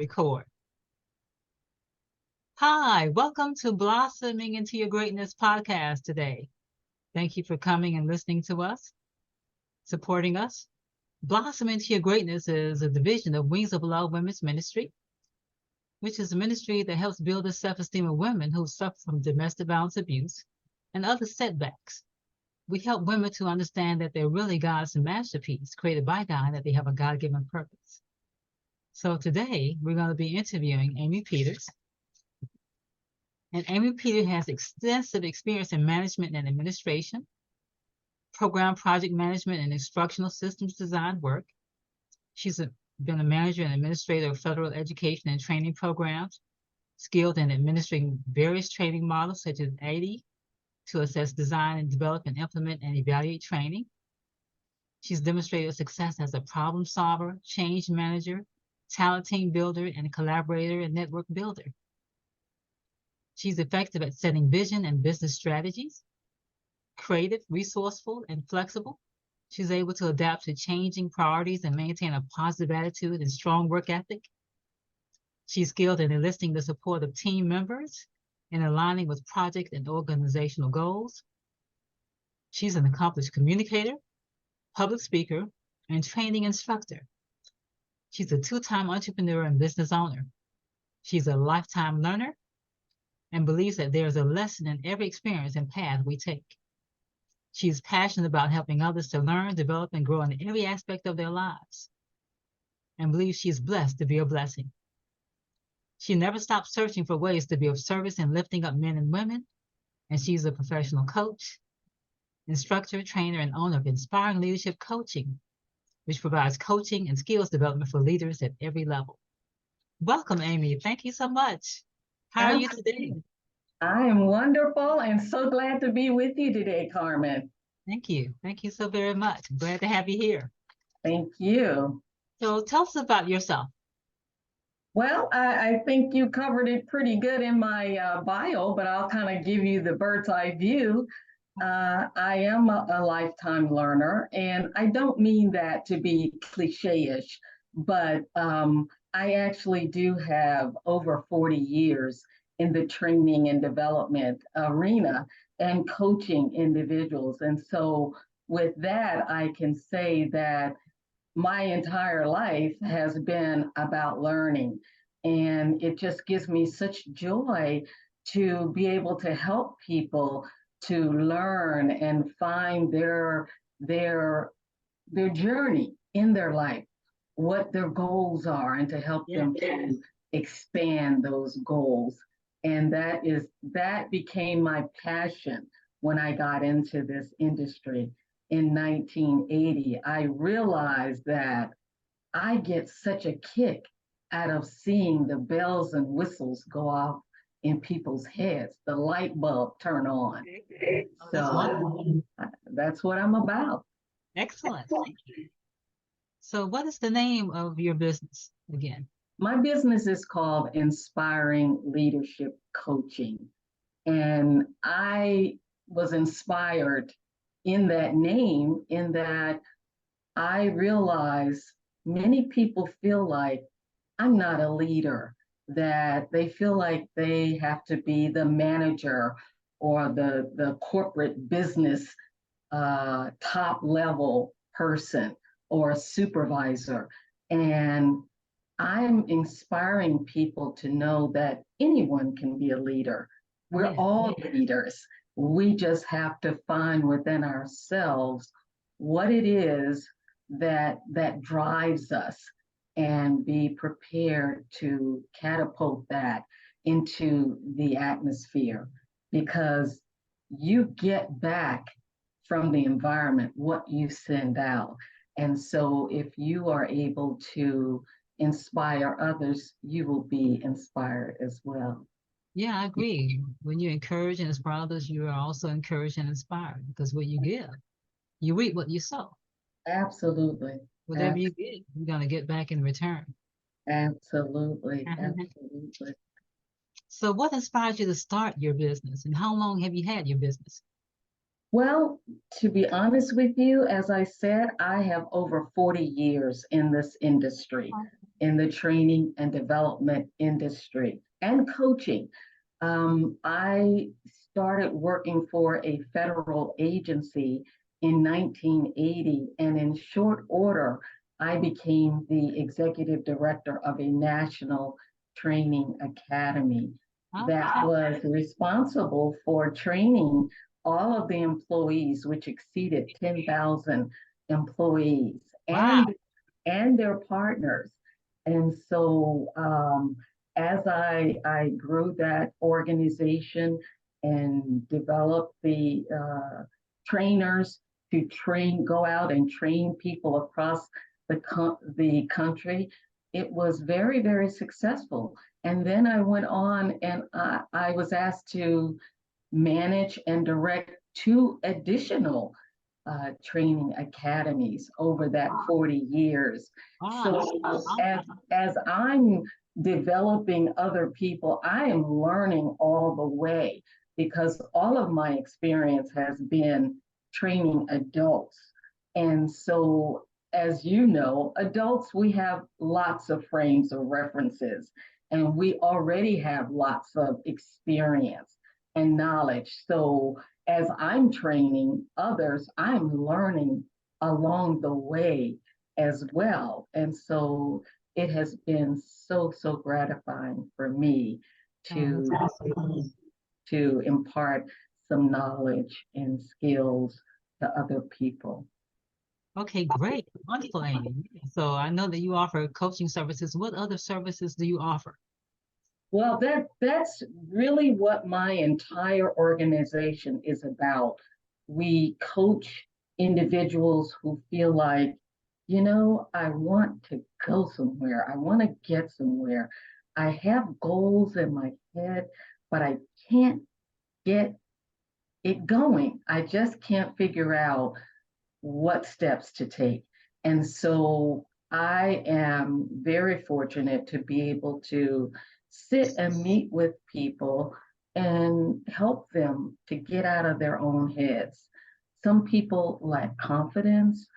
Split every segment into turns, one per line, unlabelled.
Record. Hi, welcome to Blossoming into Your Greatness podcast today. Thank you for coming and listening to us, supporting us. Blossom into Your Greatness is a division of Wings of Love Women's Ministry, which is a ministry that helps build the self-esteem of women who suffer from domestic violence abuse and other setbacks. We help women to understand that they're really God's masterpiece, created by God, that they have a God-given purpose. So today, we're going to be interviewing Amy Peters. And Amy Peters has extensive experience in management and administration, program project management, and instructional systems design work. She's been a manager and administrator of federal education and training programs, skilled in administering various training models such as AIDI to assess, design, and develop and implement and evaluate training. She's demonstrated success as a problem solver, change manager, talent team builder, and collaborator and network builder. She's effective at setting vision and business strategies, creative, resourceful, and flexible. She's able to adapt to changing priorities and maintain a positive attitude and strong work ethic. She's skilled in enlisting the support of team members and aligning with project and organizational goals. She's an accomplished communicator, public speaker, and training instructor. She's a two-time entrepreneur and business owner. She's a lifetime learner and believes that there is a lesson in every experience and path we take. She is passionate about helping others to learn, develop, and grow in every aspect of their lives, and believes she is blessed to be a blessing. She never stops searching for ways to be of service and lifting up men and women, and she's a professional coach, instructor, trainer, and owner of Inspiring Leadership Coaching, which provides coaching and skills development for leaders at every level. Welcome, Amy. Thank you so much. How are you today?
I am wonderful and so glad to be with you today, Carmen.
Thank you. Thank you so very much. I'm glad to have you here.
Thank you.
So tell us about yourself.
Well, I think you covered it pretty good in my bio, but I'll kind of give you the bird's eye view. I am a lifetime learner, and I don't mean that to be cliche-ish, but I actually do have over 40 years in the training and development arena and coaching individuals. And so with that, I can say that my entire life has been about learning. And it just gives me such joy to be able to help people to learn and find their journey in their life, what their goals are, and to help them to expand those goals. And that became my passion when I got into this industry in 1980. I realized that I get such a kick out of seeing the bells and whistles go off in people's heads, the light bulb turn on. So that's what I'm about.
Excellent. So what is the name of your business again?
My business is called Inspiring Leadership Coaching. And I was inspired in that name, in that I realized many people feel like I'm not a leader, that they feel like they have to be the manager or the corporate business top level person or a supervisor. And I'm inspiring people to know that anyone can be a leader. We're all leaders. We just have to find within ourselves what it is that drives us and be prepared to catapult that into the atmosphere, because you get back from the environment what you send out. And so if you are able to inspire others, you will be inspired as well.
Yeah, I agree. When you encourage and inspire others, you are also encouraged and inspired, because what you give, you reap what you sow.
Absolutely.
Whatever you give, you're going to get back in return.
Absolutely. Absolutely.
So what inspired you to start your business, and how long have you had your business?
Well, to be honest with you, as I said, I have over 40 years in this industry. in the training and development industry and coaching. I started working for a federal agency in 1980, and in short order, I became the executive director of a national training academy that was responsible for training all of the employees, which exceeded 10,000 employees,
Wow.
and their partners. And so as I grew that organization and developed the trainers to go out and train people across the country, it was very, very successful. And then I went on and I was asked to manage and direct two additional training academies over that 40 years. So as I'm developing other people, I am learning all the way because all of my experience has been training adults. And so, as you know, adults, we have lots of frames of references and we already have lots of experience and knowledge. So as I'm training others, I'm learning along the way as well. And so it has been so, so gratifying for me to, to impart some knowledge and skills to other people.
Okay, great. Wonderful, Amy. So I know that you offer coaching services. What other services do you offer?
Well, that's really what my entire organization is about. We coach individuals who feel like, I want to go somewhere. I want to get somewhere. I have goals in my head, but I can't get it going. I just can't figure out what steps to take. And so I am very fortunate to be able to sit and meet with people and help them to get out of their own heads. Some people lack confidence.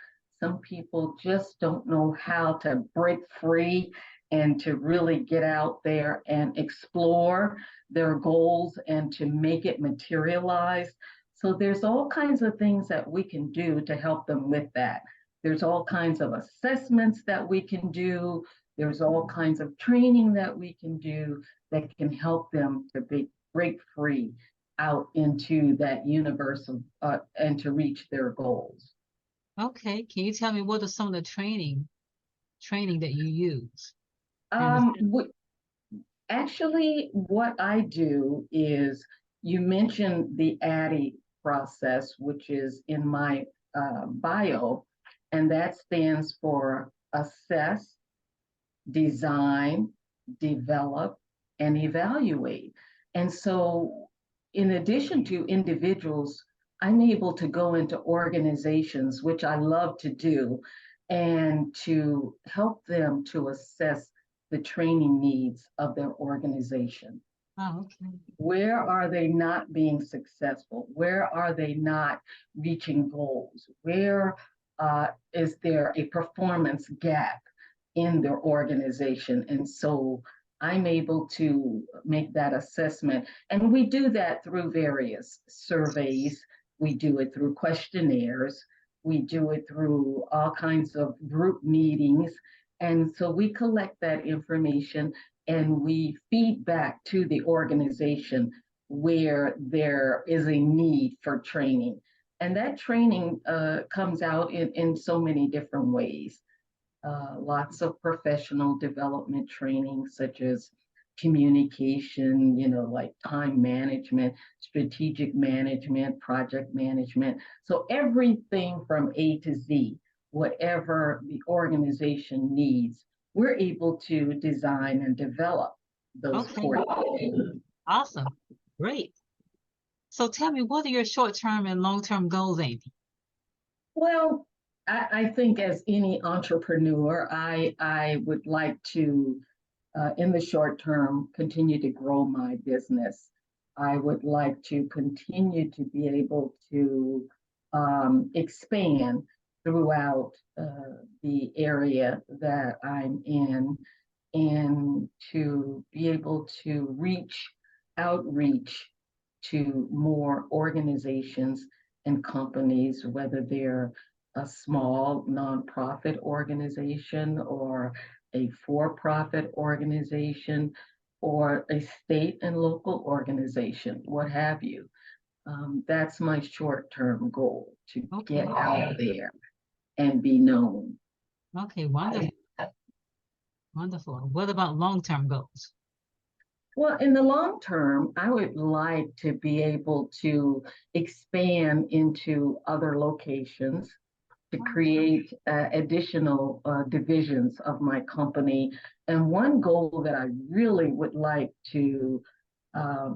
Some people just don't know how to break free and to really get out there and explore their goals and to make it materialize. So there's all kinds of things that we can do to help them with that. There's all kinds of assessments that we can do. There's all kinds of training that we can do that can help them to break free out into that universe and to reach their goals.
Okay, can you tell me what are some of the training that you use?
Um, Actually, what I do is you mentioned the ADDIE process, which is in my bio, and that stands for assess, design, develop, and evaluate. And so, in addition to individuals, I'm able to go into organizations, which I love to do, and to help them to assess the training needs of their organization.
Oh, okay.
Where are they not being successful? Where are they not reaching goals? Where is there a performance gap in their organization? And so I'm able to make that assessment. And we do that through various surveys. We do it through questionnaires. We do it through all kinds of group meetings. And so we collect that information and we feed back to the organization where there is a need for training. And that training comes out in so many different ways. Lots of professional development training, such as communication, like time management, strategic management, project management. So everything from A to Z, whatever the organization needs, we're able to design and develop those courses.
Awesome. Great. So tell me, what are your short-term and long-term goals, Amy?
Well, I think as any entrepreneur, I would like to, in the short term, continue to grow my business. I would like to continue to be able to expand throughout the area that I'm in, and to be able to outreach to more organizations and companies, whether they're a small nonprofit organization or a for-profit organization or a state and local organization, what have you. That's my short-term goal, to
Okay.
get out there and be known.
Okay, wonderful. Wonderful. What about long-term goals?
Well, in the long term, I would like to be able to expand into other locations, to create additional divisions of my company. And one goal that I really would like to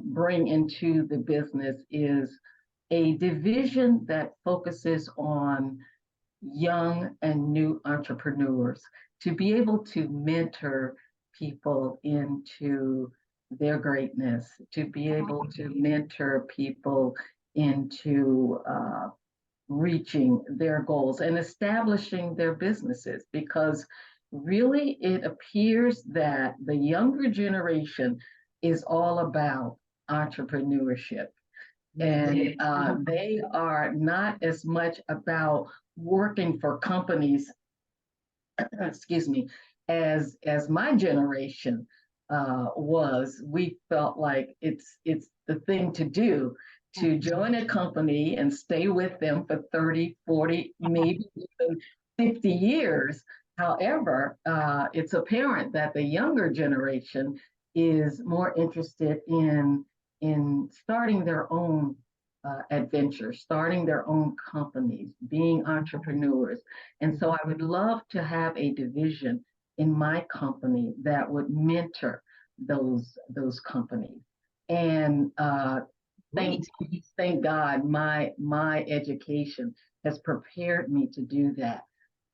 bring into the business is a division that focuses on young and new entrepreneurs, to be able to mentor people into their greatness, to be able to mentor people into reaching their goals and establishing their businesses, because really it appears that the younger generation is all about entrepreneurship, and they are not as much about working for companies, excuse me, as my generation was. We felt like it's the thing to do, to join a company and stay with them for 30, 40, maybe even 50 years. However, it's apparent that the younger generation is more interested in starting their own adventure, starting their own companies, being entrepreneurs. And so I would love to have a division in my company that would mentor those companies. And thank thank God my education has prepared me to do that.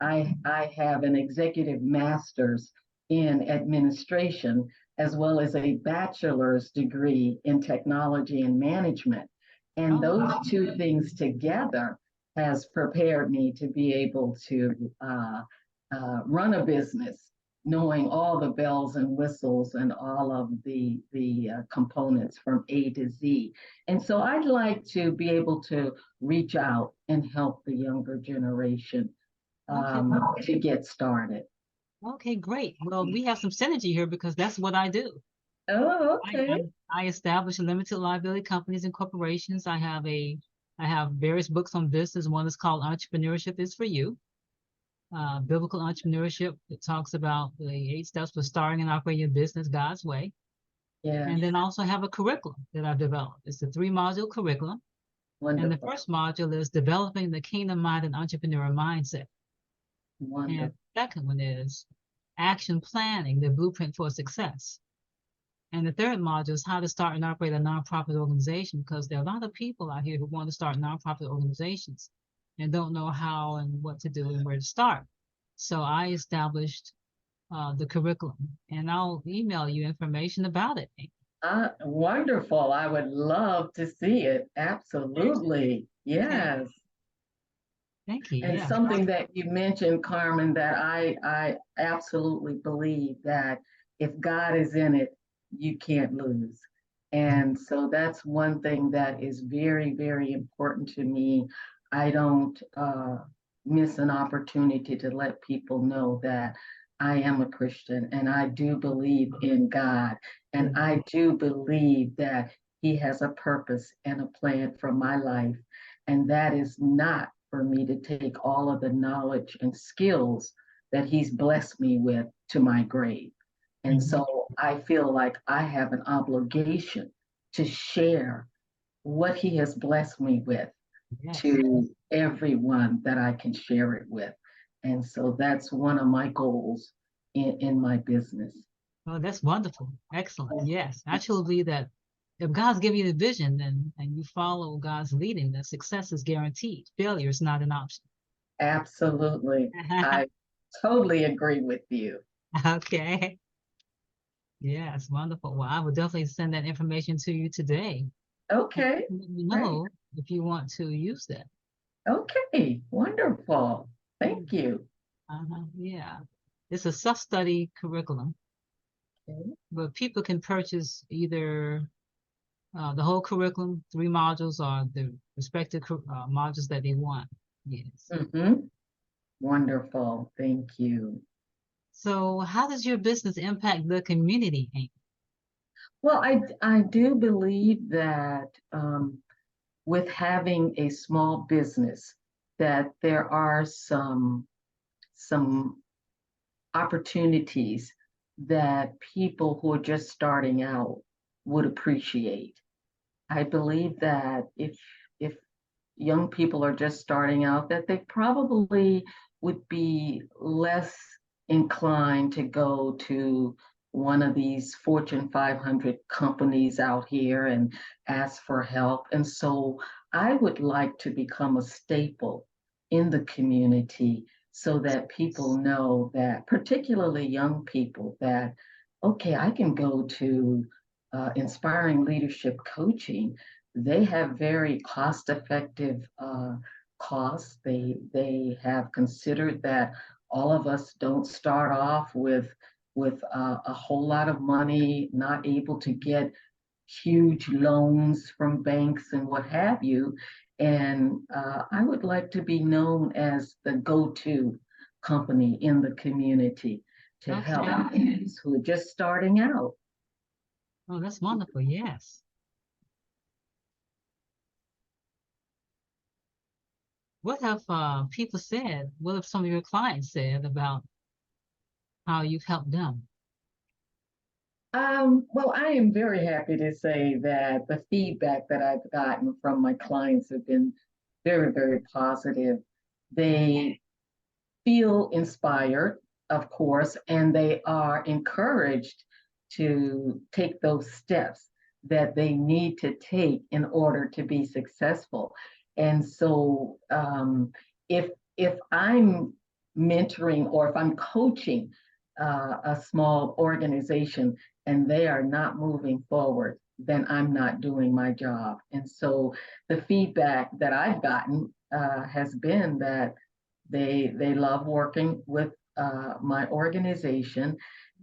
I have an executive master's in administration, as well as a bachelor's degree in technology and management. And those two things together has prepared me to be able to run a business, knowing all the bells and whistles and all of the components from A to Z. And so I'd like to be able to reach out and help the younger generation to get started.
Okay, great. Well, we have some synergy here because that's what I do.
Oh, okay.
I establish limited liability companies and corporations. I have various books on business. One is called Entrepreneurship is for You. Biblical entrepreneurship. It talks about the 8 steps for starting and operating a business God's way.
Yeah.
And then also have a curriculum that I've developed. It's a 3-module curriculum.
Wonderful.
And the first module is developing the kingdom-minded entrepreneur mindset.
Wonderful.
And the second one is action planning, the blueprint for success. And the third module is how to start and operate a nonprofit organization, because there are a lot of people out here who want to start nonprofit organizations and don't know how and what to do and where to start. So I established the curriculum, and I'll email you information about it.
Wonderful. I would love to see it. Absolutely. Yes.
Okay. Thank you.
And
Yeah.
something that you mentioned, Carmen, that I absolutely believe that if God is in it, you can't lose. And so that's one thing that is very, very important to me. I don't miss an opportunity to let people know that I am a Christian and I do believe in God. And I do believe that He has a purpose and a plan for my life. And that is not for me to take all of the knowledge and skills that He's blessed me with to my grave. And so I feel like I have an obligation to share what He has blessed me with to everyone that I can share it with. And so that's one of my goals in my business.
Oh, that's wonderful. Excellent. Yes. I truly believe that if God's giving you the vision and you follow God's leading, then success is guaranteed. Failure is not an option.
Absolutely. I totally agree with you.
Okay. Yes, wonderful. Well, I will definitely send that information to you today.
Okay.
Let me know if you want to use that.
Okay. Wonderful. Thank you.
Yeah. It's a self-study curriculum,
Okay.
but people can purchase either the whole curriculum, 3 modules, or the respective modules that they want. Yes.
Mm-hmm. Wonderful. Thank you.
So, how does your business impact the community, Amy?
Well, I do believe that with having a small business, that there are some opportunities that people who are just starting out would appreciate. I believe that if young people are just starting out, that they probably would be less inclined to go to one of these Fortune 500 companies out here and ask for help. And so I would like to become a staple in the community so that people know that, particularly young people, that, okay, I can go to inspiring leadership coaching. They have very cost-effective costs. They have considered that all of us don't start off with a whole lot of money, not able to get huge loans from banks and what have you. And I would like to be known as the go-to company in the community to help
Okay.
those who are just starting out.
Oh, that's wonderful. Yes. What have people said? What have some of your clients said about how you've helped them?
Well, I am very happy to say that the feedback that I've gotten from my clients have been very, very positive. They feel inspired, of course, and they are encouraged to take those steps that they need to take in order to be successful. And so, if I'm mentoring or if I'm coaching a small organization and they are not moving forward, then I'm not doing my job. And so, the feedback that I've gotten has been that they love working with my organization,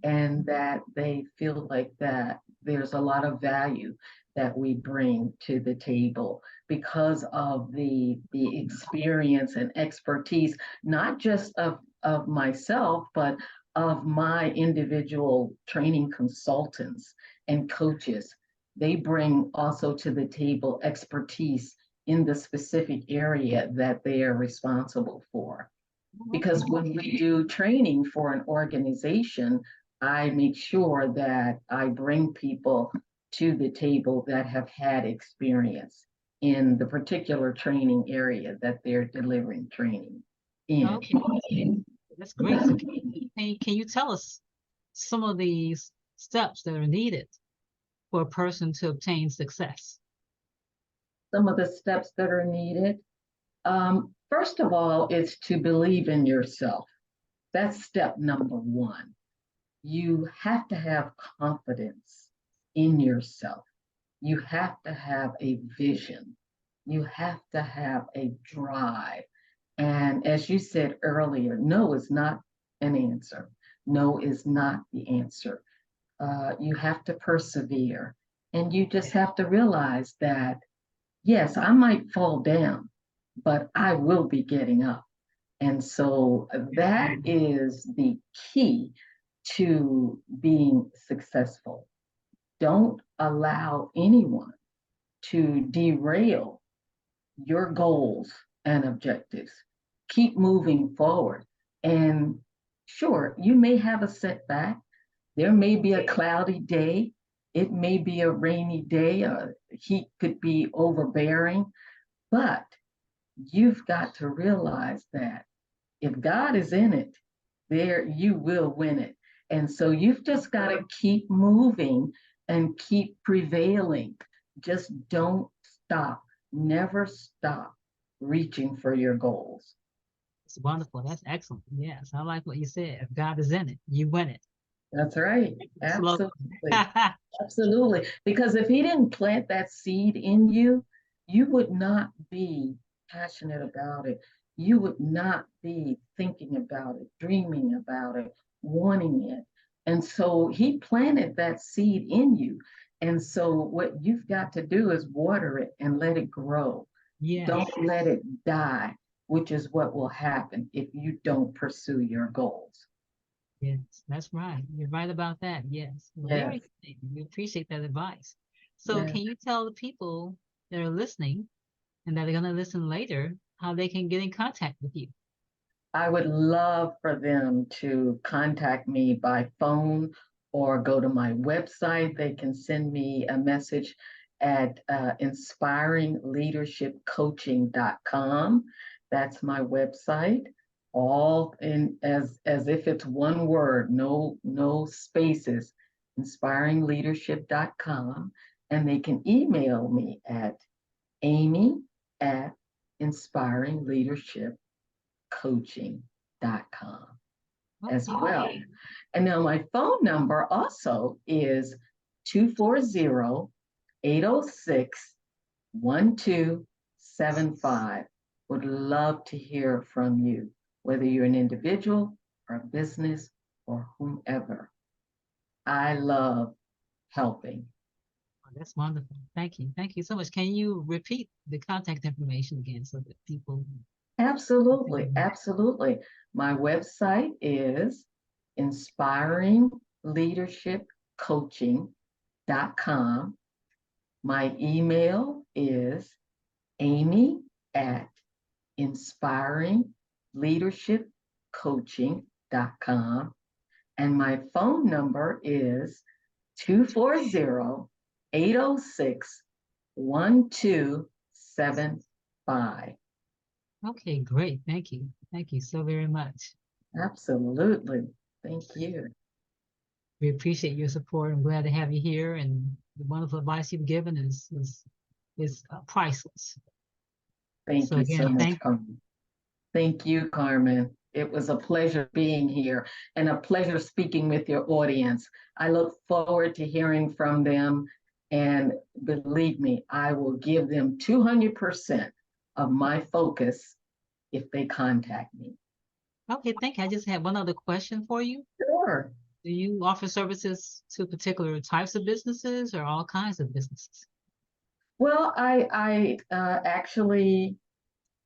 and that they feel like that there's a lot of value that we bring to the table because of the experience and expertise, not just of myself, but of my individual training consultants and coaches. They bring also to the table expertise in the specific area that they are responsible for. Because when we do training for an organization, I make sure that I bring people to the table that have had experience in the particular training area that they're delivering training in.
Okay, that's great. So, can you tell us some of these steps that are needed for a person to obtain success?
Some of the steps that are needed. First of all, is to believe in yourself. That's step number one. You have to have confidence in yourself. You have to have a vision. You have to have a drive. And as you said earlier, no is not an answer. No is not the answer. You have to persevere. And you just have to realize that, yes, I might fall down, but I will be getting up. And so that is the key to being successful. Don't allow anyone to derail your goals and objectives. Keep moving forward. And sure, you may have a setback. There may be a cloudy day. It may be a rainy day. Heat could be overbearing. But you've got to realize that if God is in it, there you will win it. And so you've just got to keep moving and keep prevailing. Just don't stop. Never stop reaching for your goals.
It's wonderful. That's excellent. Yes, I like what you said. If God is in it, you win it.
That's right.
Slogan.
Absolutely. Absolutely. Because if he didn't plant that seed in you, you would not be passionate about it. you would not be thinking about it, dreaming about it, wanting it. And so he planted that seed in you. And so what you've got to do is water it and let it grow.
Yes.
Don't let it die, which is what will happen if you don't pursue your goals.
Yes, that's right. You're right about that. Yes. Well,
Yes.
very good. We appreciate that advice. So
Yes.
can you tell the people that are listening and that are going to listen later how they can get in contact with you?
I would love for them to contact me by phone or go to my website. They can send me a message at inspiringleadershipcoaching.com. That's my website. All in as if it's one word, no spaces. Inspiringleadership.com, and they can email me at Amy at inspiringleadership coaching.com as
Okay.
well. And now my phone number also is 240-806-1275. Would love to hear from you, whether you're an individual or a business or whomever. I love helping.
Oh, that's wonderful. Thank you. Thank you so much. Can you repeat the contact information again so that people?
Absolutely, absolutely. My website is inspiringleadershipcoaching.com. My email is Amy at inspiringleadershipcoaching.com. And my phone number is 240-806-1275.
Okay, great. Thank you. Thank you so very much.
Absolutely. Thank you.
We appreciate your support. I'm glad to have you here, and the wonderful advice you've given is priceless.
Thank
So
you so
again,
much, Carmen. Thank you, Carmen. It was a pleasure being here and a pleasure speaking with your audience. I look forward to hearing from them. And believe me, I will give them 200% of my focus if they contact me.
Okay, thank you. I just had one other question for you.
Sure.
Do you offer services to particular types of businesses or all kinds of businesses?
Well, I actually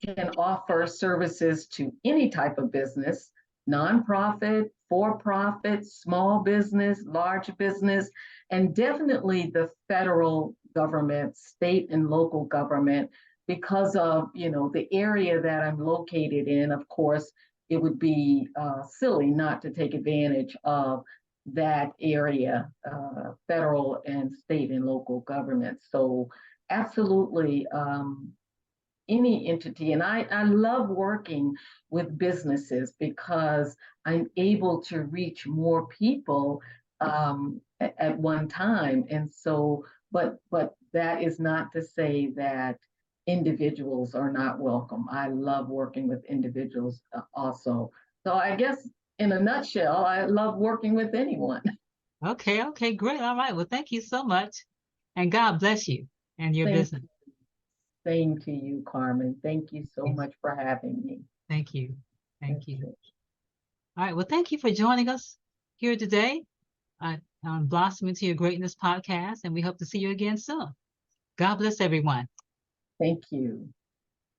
can offer services to any type of business, nonprofit, for profit, small business, large business, and definitely the federal government, state and local government, because of the area that I'm located in. Of course, it would be silly not to take advantage of that area, federal and state and local government. So absolutely, any entity. And I love working with businesses because I'm able to reach more people at one time. And so, but that is not to say that individuals are not welcome. I love working with individuals also. So I guess in a nutshell, I love working with anyone.
Okay, okay, great. All right. Well, thank you so much. And God bless you and your
Thank
business.
Same to you, Carmen. Thank you so
Yes.
much for having me.
Thank you. Thank you.
That's
All right. Well, thank you for joining us here today on Blossom into Your Greatness podcast, and we hope to see you again soon. God bless everyone.
Thank you.